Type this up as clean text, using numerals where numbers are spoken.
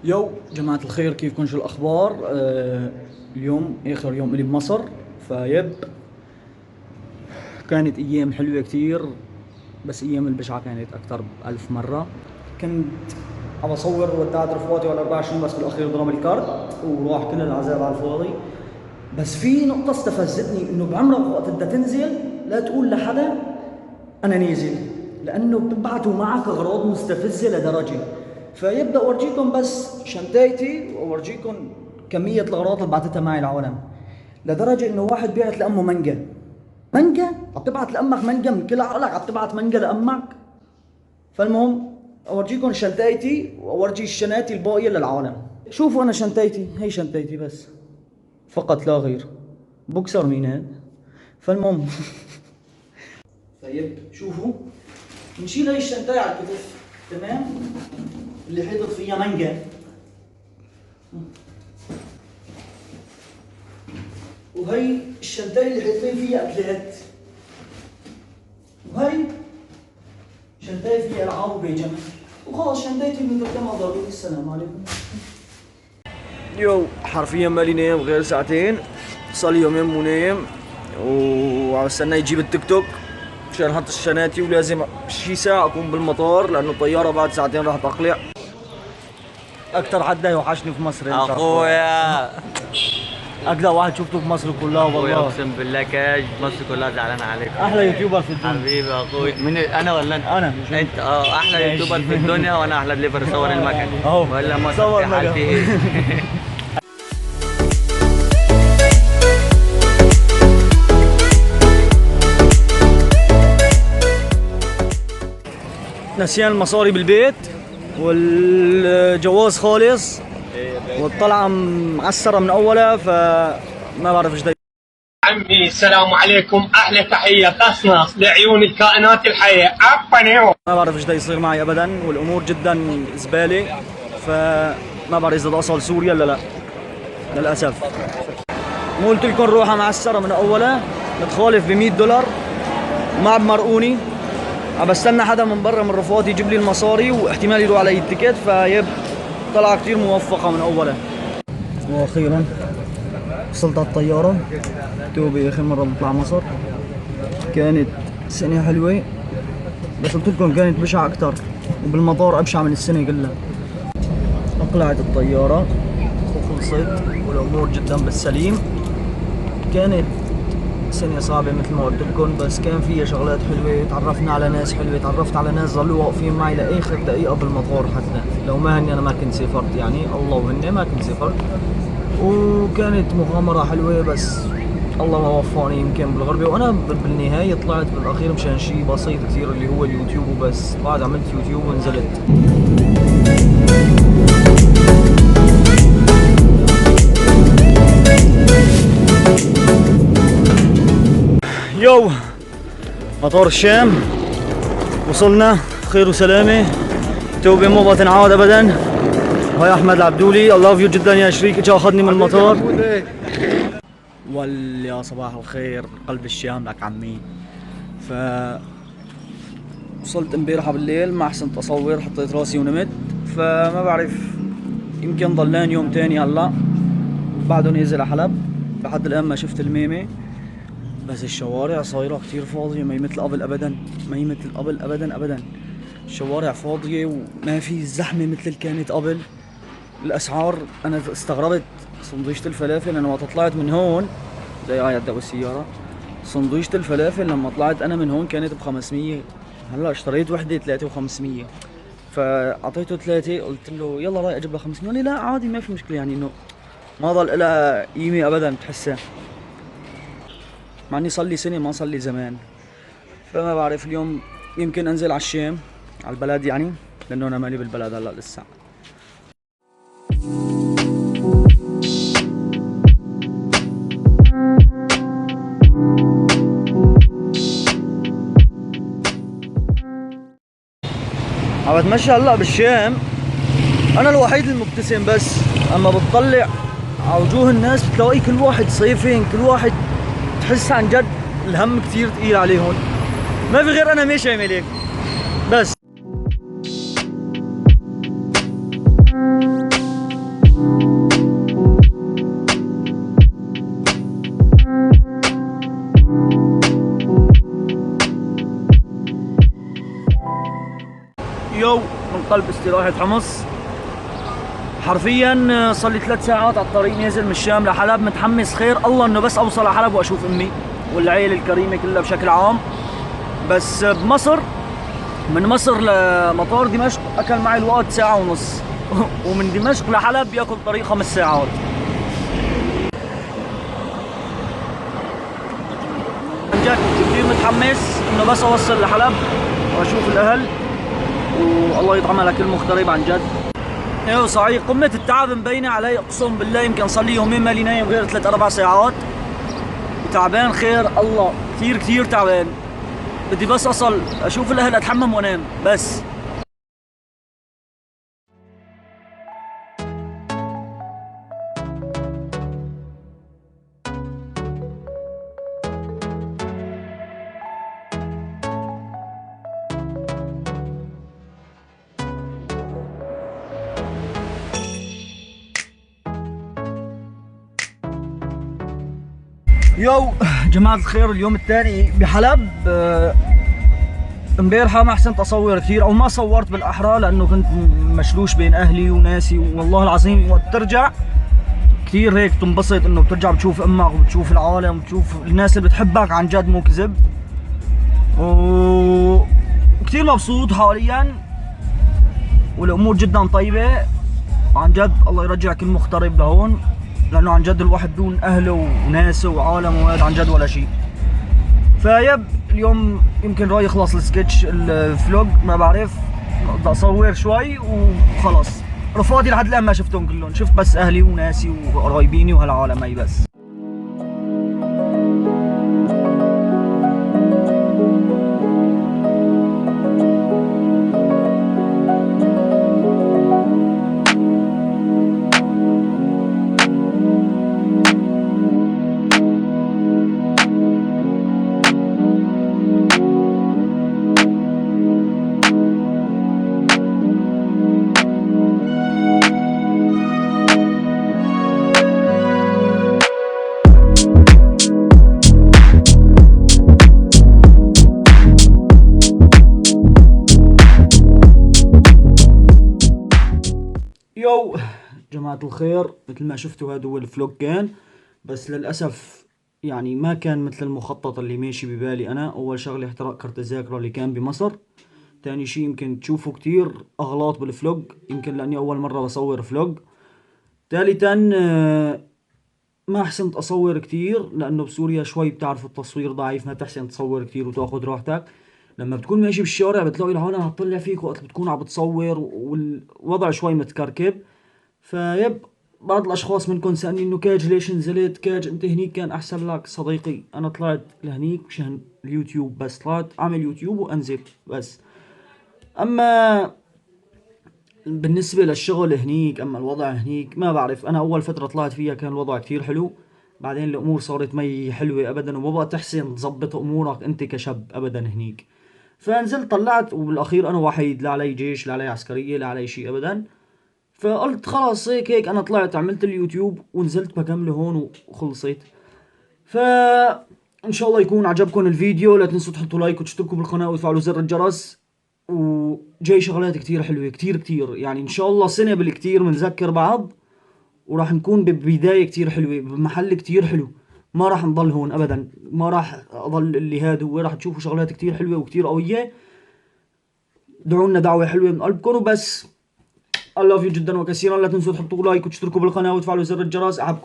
يو جماعة الخير، كيفكم؟ شو الأخبار؟ اليوم آخر يوم إلي بمصر. كانت أيام حلوة كتير، بس أيام البشعة كانت أكتر بألف مرة. كنت عم بصور ودعت رفقاتي على 24، بس بالأخير ضرب الكارت وراح كل العذاب على الفاضي. بس في نقطة استفزتني، إنه بعمرك وقت بدها تنزل لا تقول لحدا أنا نازل، لأنه بتبعتوا معك أغراض مستفزة لدرجة. فيبدأ أورجيكم بس شنطتي وأورجيكم كمية الأغراض اللي بعتتها معي العالم، لدرجة إنه واحد بيعت لأمه مانجا. مانجا؟ عم تبعت لأمك مانجا؟ من كل عقلك عم تبعت مانجا لأمك؟ فالمهم أورجيكم شنطتي وأورجي الشناتي الباقية للعالم. شوفوا أنا شنطتي، هي شنطتي بس، فقط لا غير. بوكسر مين هاد؟ فالمهم طيب شوفوا، نشيل هاي الشنطاية على الكتف، تمام؟ اللي حيطت فيها مانجا، وهي الشنطاية اللي حيطين فيها أكلات، وهي شنطاية فيها ألعاب وبيجامة، وخلاص شنطتي من قدامها ضروري. السلام عليكم. يو حرفيا مالي نايم غير ساعتين، صار لي يومين مو نايم، وعم استنى يجيب التيك توك مشان احط الشناتي، ولازم شي ساعة اكون بالمطار لانه الطيارة بعد ساعتين راح تقلع. اكتر حدا يوحشني في مصر انت اخويا. اجدع واحد شفته في مصر كلها اخويا والله. اقسم بالله كاش مصر كلها زعلانه عليك. احلى يوتيوبر في الدنيا حبيبي يا اخويا، مين انا ولا انت؟ انا. انت احلى يوتيوبر في الدنيا، وانا احلى دليفر صور المكن اهو ولا مصر صور في حالتي ايه. نسيان المصاري بالبيت، والجواز خالص، والطلعة معسرة من أولها، فما بعرف إيش دا. عمي السلام عليكم، احلى تحيه قصنص لعيون الكائنات الحيه. عفوا ما بعرف إيش دا يصير معي أبدا، والأمور جدا زبالة، فما بعرف إذا بدي أوصل سوريا ولا لا، للأسف. مو قلت لكم روحها معسرة من أولها، متخالف ب $100 وما عم مرقوني. عم بستنى حدا من برا من رفقاتي يجيب لي المصاري، واحتمال يروح علي التيكت، فيب طلعة كتير موفقة من أولها. وأخيرا وصلت على الطيارة. توبي آخر مرة بطلع مصر كانت سنة حلوة، بس قلت لكم كانت بشعة أكتر، وبالمطار أبشع من السنة كلها. أقلعت الطيارة وخلصت والأمور جدا بالسليم. كانت سنة صعبة مثل ما قلت لكم، بس كان فيها شغلات حلوة، تعرفنا على ناس حلوة، تعرفت على ناس ظلوا واقفين معي لآخر دقيقة بالمطار، حتى لو ما هني أنا ما كنت سافرت، يعني الله وهني ما كنت سافرت. وكانت مغامرة حلوة، بس الله ما وفقني يمكن بالغربة، وأنا بالنهاية طلعت بالأخير مشان شي بسيط كثير اللي هو اليوتيوب وبس. طلعت عملت يوتيوب ونزلت. يو مطار الشام، وصلنا خير وسلامة. توبة ما بتنعاد ابدا. هاي احمد العبدولي، الله فيو جدا يا شريك، اجا اخذني من المطار. يا صباح الخير قلب الشام لك عمي. ف وصلت امبارح بالليل، ما احسنت اصور، حطيت راسي ونمت، فما بعرف يمكن ضلان يوم تاني هلا بعده نازل على حلب. لحد الان ما شفت الميمة، بس الشوارع صايرة كتير فاضية، ما هي مثل قبل ابدا، ما هي مثل قبل ابدا ابدا. الشوارع فاضية وما في زحمة مثل اللي كانت قبل. الاسعار انا استغربت، سندويشة الفلافل انا وقت طلعت من هون، زي هاي عدوا السيارة، سندويشة الفلافل لما طلعت انا من هون كانت ب500، هلا اشتريت وحدة 3 و500، فاعطيته 3، قلت له يلا رايح اجيب له 500، قال لي لا عادي ما في مشكلة، يعني انه ما ضل لها قيمة ابدا بتحسها، مع اني صار لي سنة ما صار لي زمان. فما بعرف اليوم يمكن انزل على الشام، على البلد يعني، لانه انا مالي بالبلد هلا لسه. عم بتمشى هلا بالشام، انا الوحيد المبتسم، بس اما بتطلع على وجوه الناس بتلاقي كل واحد صيفين، كل واحد تحس عن جد الهم كثير ثقيل عليهم، ما في غير انا ماشي عامل هيك بس. قلب استراحة حمص. حرفيا صار لي 3 ساعات على الطريق نازل من الشام لحلب، متحمس خير الله انه بس اوصل على حلب واشوف امي والعيلة الكريمة كلها بشكل عام. بس بمصر، من مصر لمطار دمشق اكل معي الوقت 1.5 ساعة ومن دمشق لحلب بياكل طريق 5 ساعات. عن جد كثير متحمس انه بس اوصل لحلب واشوف الاهل، والله يطعمها لكل مغترب عن جد. ايوه صحيح، قمة التعب مبينة علي، اقسم بالله يمكن صار لي يومين مالي نايم غير 3-4 ساعات، تعبان خير الله، كثير كثير تعبان. بدي بس اصل اشوف الاهل اتحمم وانام بس. يو جماعة الخير، اليوم الثاني بحلب. امبارحة ما حسنت اصور كثير، او ما صورت بالاحرى لانه كنت مشلوش بين اهلي وناسي، والله العظيم وقت ترجع كثير هيك تنبسط انه بترجع بتشوف امك وبتشوف العالم وبتشوف الناس اللي بتحبك عن جد مو كذب. وكثير مبسوط حاليا والامور جدا طيبة عن جد. الله يرجع كل مغترب لهون، لانه عن جد الواحد دون اهله وناسه وعالمه وهذا عن جد ولا شيء. فيب اليوم يمكن راح يخلص السكتش الفلوج، ما بعرف، بدي اصور شوي وخلص. رفاقي لحد الان ما شفتهم كلهم، شفت بس اهلي وناسي وقرايبيني وهالعالم هي بس. يو جماعة الخير، مثل ما شفتوا هذا هو الفلوج كان، بس للأسف يعني ما كان مثل المخطط اللي ماشي ببالي أنا. أول شغلة احتراق كرت الذاكرة اللي كان بمصر، تاني شي يمكن تشوفوا كتير أغلاط بالفلوج يمكن لأني أول مرة بصور فلوج. ثالثا ما أحسنت أصور كتير لأنه بسوريا شوي بتعرفوا التصوير ضعيف، ما تحسن تصور كتير وتاخد راحتك. لما بتكون ماشي بالشارع بتلاقي العالم عم تطلع فيك وقت بتكون عم بتصور والوضع شوي متكركب. فيب بعض الاشخاص منكم سألني انه كاج ليش نزلت، كاج انت هنيك كان احسن لك. صديقي انا طلعت لهنيك مشان اليوتيوب بس، طلعت اعمل يوتيوب وانزل بس. اما بالنسبة للشغل هنيك، اما الوضع هنيك ما بعرف. انا اول فترة طلعت فيها كان الوضع كتير حلو، بعدين الامور صارت مي حلوة ابدا، وما بقى تحسن تظبط امورك انت كشاب ابدا هنيك. فنزلت طلعت، وبالاخير انا وحيد، لا علي جيش لا علي عسكرية لا علي شيء ابدا. فقلت خلاص هيك انا طلعت عملت اليوتيوب ونزلت بكمله هون وخلصت. ان شاء الله يكون عجبكم الفيديو، لا تنسوا تحطوا لايك وتشتركوا بالقناة وتفعلوا زر الجرس. وجاي شغلات كتير حلوة كتير كتير، يعني ان شاء الله سنة بالكتير بنذكر بعض، وراح نكون ببداية كتير حلوة بمحل كتير حلو. ما راح نضل هون ابدا، ما راح اضل اللي هذا هو، راح تشوفوا شغلات كتير حلوة وكتير قوية. دعونا دعوة حلوة من قلبكم وبس. I love you جدا وكثيرا، لا تنسوا تحطوا لايك وتشتركوا بالقناة وتفعلوا زر الجرس. احبكم.